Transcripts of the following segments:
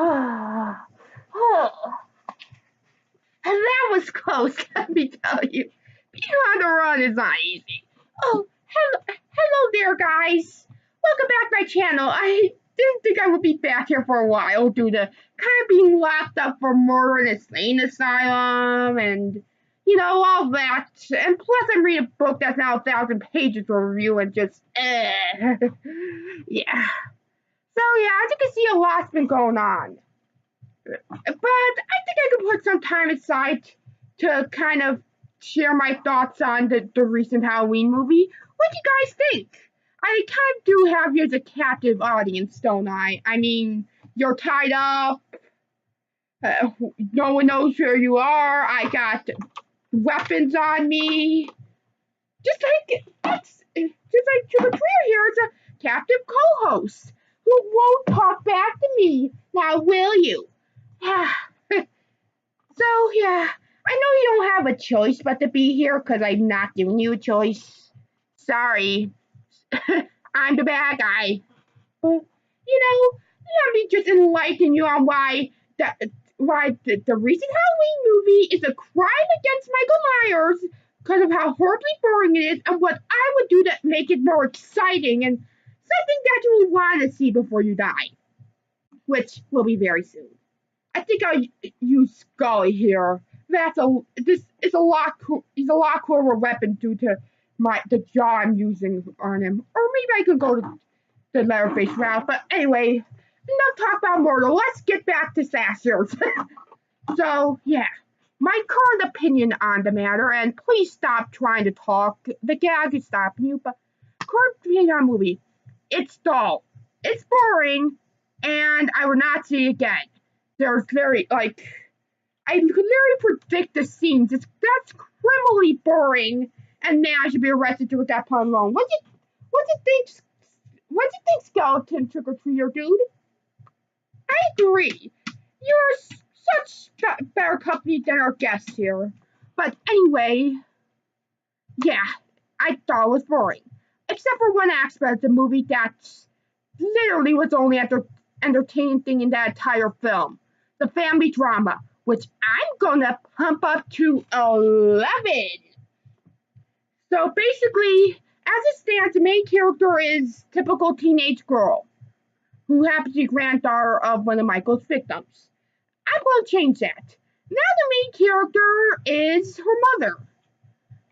And that was close, let me tell you. Being on the run is not easy. Oh, hello there, guys. Welcome back to my channel. I didn't think I would be back here for a while due to kind of being locked up for murder in a insane asylum and, all that. And plus, I'm reading a book that's now 1,000 pages to review and just, yeah. So, yeah, as you can see, a lot's been going on. But I think I could put some time aside to kind of share my thoughts on the recent Halloween movie. What do you guys think? I kind of do have you as a captive audience, don't I? I mean, you're tied up. No one knows where you are. I got weapons on me. Just like Trick or Treat here is a captive co-host who won't talk back to me. Now, will you? Yeah. So, yeah, I know you don't have a choice but to be here because I'm not giving you a choice. Sorry. I'm the bad guy. Let me just enlighten you on why the recent Halloween movie is a crime against Michael Myers because of how horribly boring it is and what I would do to make it more exciting and something that you will want to see before you die, which will be very soon. I think I'll use Scully here. He's a lot cooler weapon due to the jaw I'm using on him. Or maybe I could go to the Leatherface route. But anyway, enough talk about murder. Let's get back to Sassers. So yeah, my current opinion on the matter, and please stop trying to talk. The gag is stopping you, but current opinion on the movie. It's dull. It's boring, and I will not see it again. There's I could literally predict the scenes. That's criminally boring, and man, I should be arrested with that pun alone. What do you think? What do you think, Skeleton Trick or Treater, dude? I agree. You're such better company than our guests here. But anyway, yeah, I thought it was boring, except for one aspect of the movie that literally was the only entertaining thing in that entire film. The family drama, which I'm gonna pump up to 11. So basically, as it stands, the main character is typical teenage girl who happens to be granddaughter of one of Michael's victims. I'm gonna change that. Now the main character is her mother.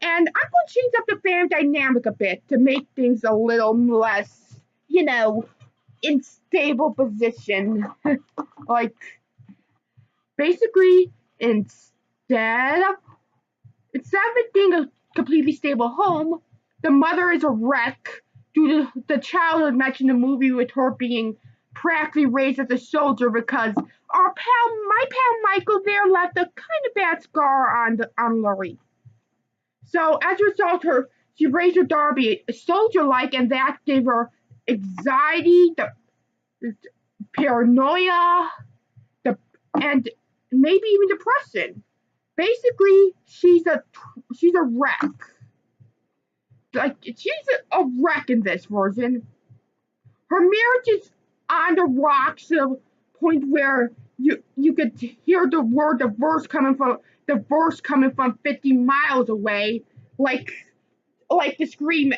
And I'm gonna change up the family dynamic a bit to make things a little less, in stable position. Basically, instead of it being a completely stable home, the mother is a wreck due to the childhood mentioned in the movie with her being practically raised as a soldier because my pal Michael there left a kind of bad scar on Laurie. So as a result, she raised her daughter to be a soldier-like, and that gave her anxiety, the paranoia, and maybe even depression. Basically, she's a wreck. She's a wreck in this version. Her marriage is on the rocks to the point where you could hear the word divorce coming from 50 miles away, like the scream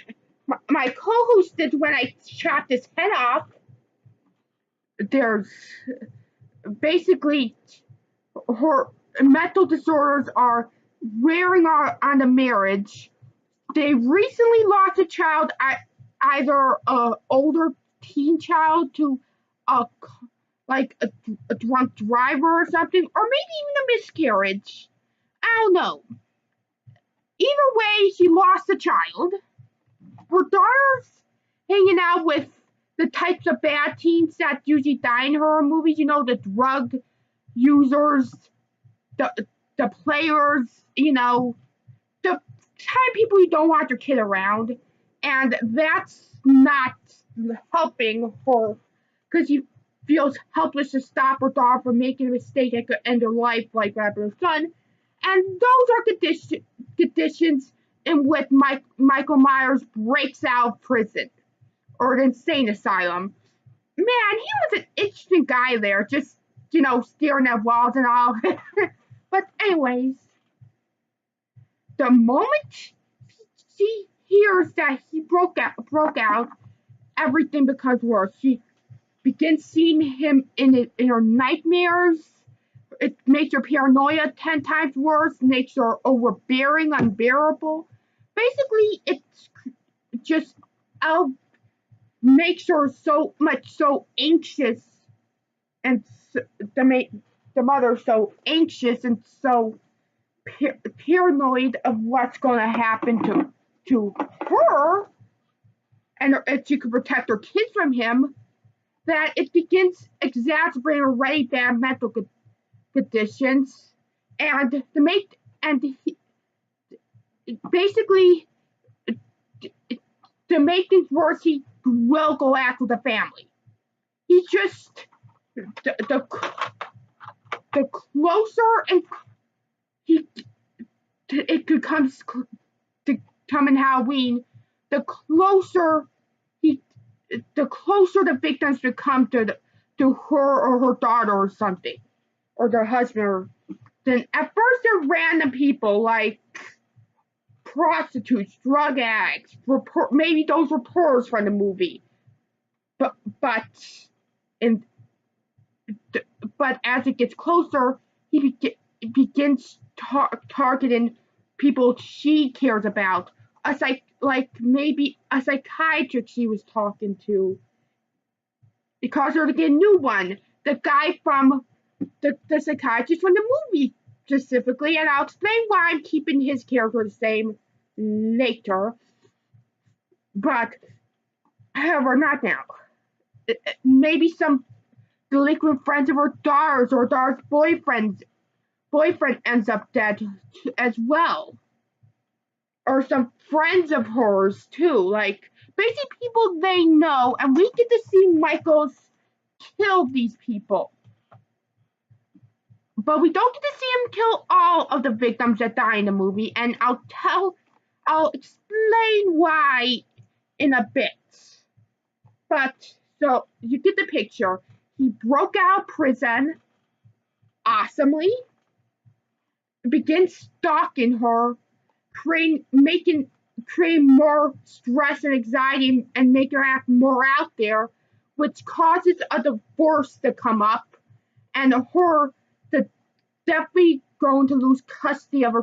my co-host did when I chopped his head off. There's basically her mental disorders are wearing on the marriage. They recently lost a child, either an older teen child to a drunk driver or something, or maybe even a miscarriage. I don't know. Either way, she lost a child. Her daughter's hanging out with the types of bad teens that usually die in horror movies. The drug users, the players, the kind of people you don't want your kid around. And that's not helping her because she feels helpless to stop her daughter from making a mistake that could end her life like what happened to her son. And those are conditions in which Michael Myers breaks out of prison or an insane asylum. Man, he was an interesting guy there. Just staring at walls and all. But anyways, the moment she hears that he broke out, everything becomes worse. She begins seeing him in her nightmares. It makes her paranoia 10 times worse, makes her overbearing, unbearable. Basically, it's just out makes her so anxious, and the mother so anxious and so paranoid of what's going to happen to her, and if she could protect her kids from him, that it begins exacerbating already bad mental conditions, and basically to make things worse, he will go after the family. He just the closer and he it comes to coming Halloween, the closer he the closer the victims become to her or her daughter or something, or their husband. Then at first they're random people like prostitutes, drug addicts, maybe those reporters from the movie. But and but as it gets closer, he begins targeting people she cares about. Like maybe a psychiatrist she was talking to. It caused her to get a new one. The guy from the psychiatrist from the movie specifically, and I'll explain why I'm keeping his character the same later. But however, not now. Maybe some delinquent friends of her daughter's or daughter's boyfriend ends up dead as well. Or some friends of hers too. Like basically people they know, and we get to see Michael's kill these people. But we don't get to see him kill all of the victims that die in the movie, and I'll explain why in a bit. But so you get the picture. He broke out of prison awesomely, begins stalking her, creating more stress and anxiety and make her act more out there, which causes a divorce to come up, and her to definitely going to lose custody of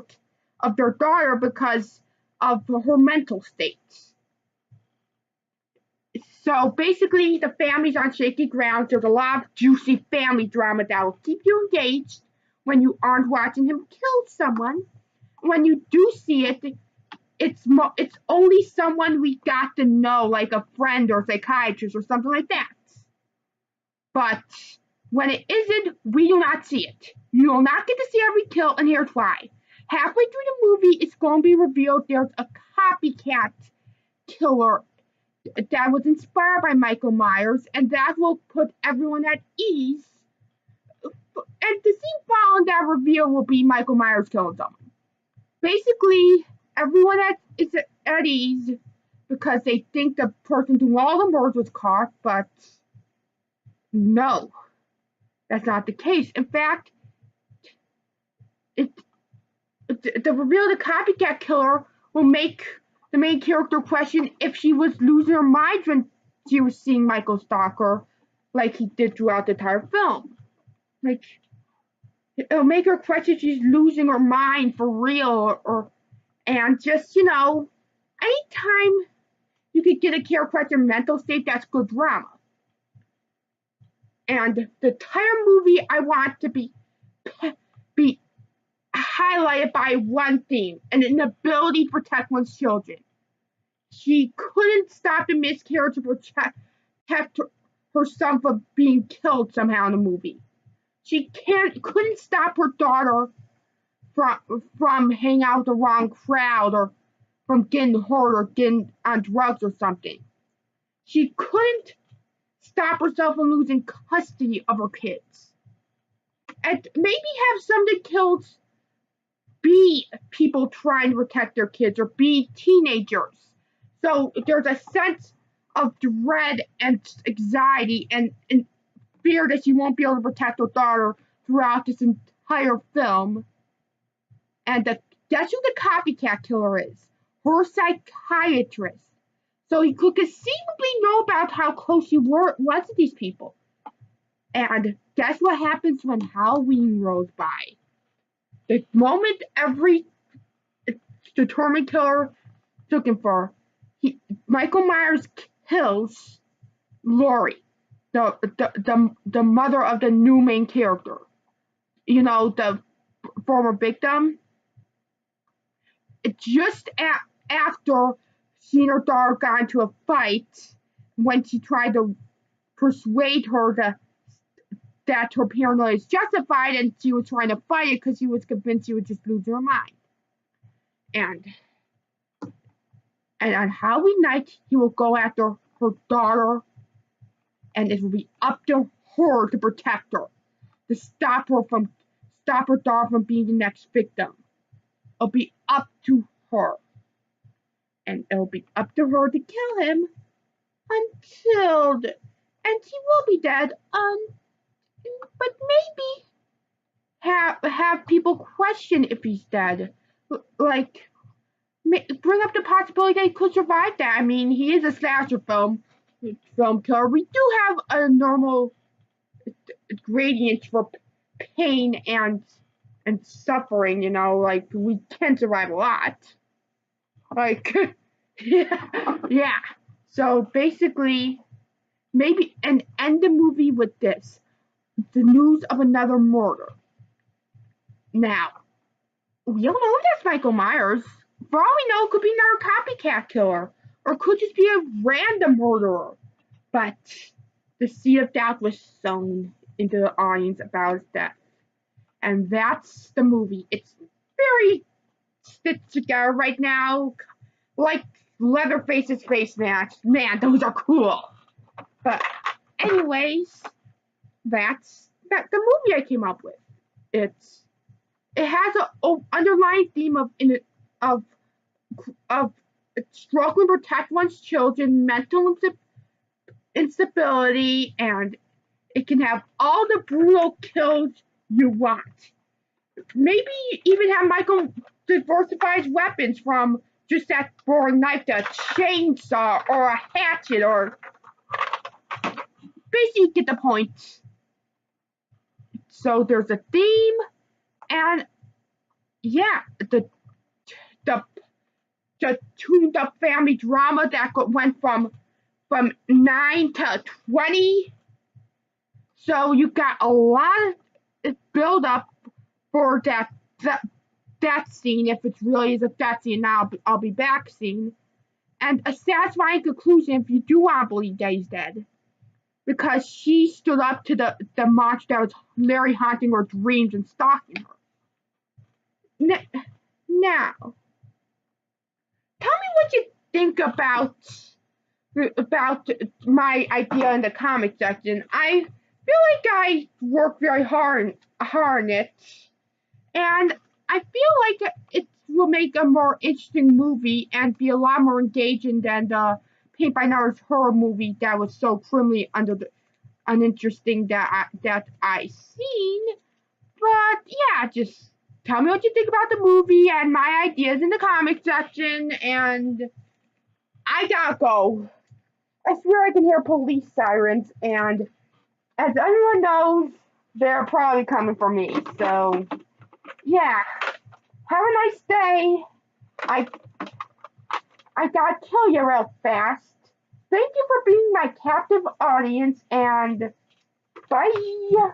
their daughter because of her mental state. So basically, the family's on shaky ground. There's a lot of juicy family drama that will keep you engaged when you aren't watching him kill someone. When you do see it, it's only someone we got to know, like a friend or psychiatrist or something like that. But when it isn't, we do not see it. You will not get to see every kill, and here's why. Halfway through the movie, it's going to be revealed there's a copycat killer that was inspired by Michael Myers, and that will put everyone at ease. And the scene following that reveal will be Michael Myers killing someone. Basically, everyone is at ease because they think the person doing all the murders was caught, but no, that's not the case. In fact, the reveal of the copycat killer will make the main character question if she was losing her mind when she was seeing Michael stalker, like he did throughout the entire film. Like, it'll make her question if she's losing her mind for real, and just, anytime you could get a character at their mental state, that's good drama. And the entire movie I want to be highlighted by one theme, and an ability to protect one's children. She couldn't stop the miscarriage to protect her son from being killed somehow in the movie. She couldn't stop her daughter from hanging out with the wrong crowd, or from getting hurt or getting on drugs or something. She couldn't stop herself from losing custody of her kids. And maybe have some of the kills be people trying to protect their kids or be teenagers. So there's a sense of dread and anxiety and fear that she won't be able to protect her daughter throughout this entire film. And that's who the copycat killer is, her psychiatrist. So he could conceivably know about how close she was to these people. And guess what happens when Halloween rolls by? The moment every determined killer looking for, Michael Myers kills Laurie, the mother of the new main character. You know, the former victim. Just after she and her daughter got into a fight, when she tried to persuade her that her paranoia is justified, and she was trying to fight it because she was convinced she would just lose her mind. And on Halloween night, he will go after her daughter, and it will be up to her to protect her, to stop her daughter from being the next victim. It'll be up to her. And it'll be up to her to kill him and he will be dead. But maybe have people question if he's dead. Like, bring up the possibility that he could survive that. I mean, he is a slasher film killer. We do have a normal gradient for pain and suffering, you know, like we can survive a lot. Like, yeah. So basically, maybe and end the movie with this: the news of another murder. Now, we don't know if that's Michael Myers. For all we know, it could be another copycat killer, or it could just be a random murderer. But the seed of doubt was sown into the audience about his death. And that's the movie. It's very stitched together right now, like Leatherface's face mask. Man, those are cool. But anyways, that's the movie I came up with. It has a underlying theme of struggling to protect one's children, mental instability, and it can have all the brutal kills you want. Maybe even have Michael diversify his weapons from just that boring knife to a chainsaw or a hatchet, or basically you get the point. So there's a theme, and yeah, the tuned up family drama that went from 9 to 20. So you got a lot of build up for that scene, if it really is a death scene. Now I'll be back scene, and a satisfying conclusion if you do want to believe that he's dead, because she stood up to the monster that was literally haunting her dreams and stalking her. Now, tell me what you think about my idea in the comment section. I feel like I worked very hard on it, and I feel like it will make a more interesting movie and be a lot more engaging than the Paint by Numbers horror movie that was so criminally uninteresting that I seen. But yeah, just tell me what you think about the movie and my ideas in the comic section. And I gotta go. I swear I can hear police sirens, and as everyone knows, they're probably coming for me. So yeah, have a nice day. I gotta kill you real fast. Thank you for being my captive audience, and bye.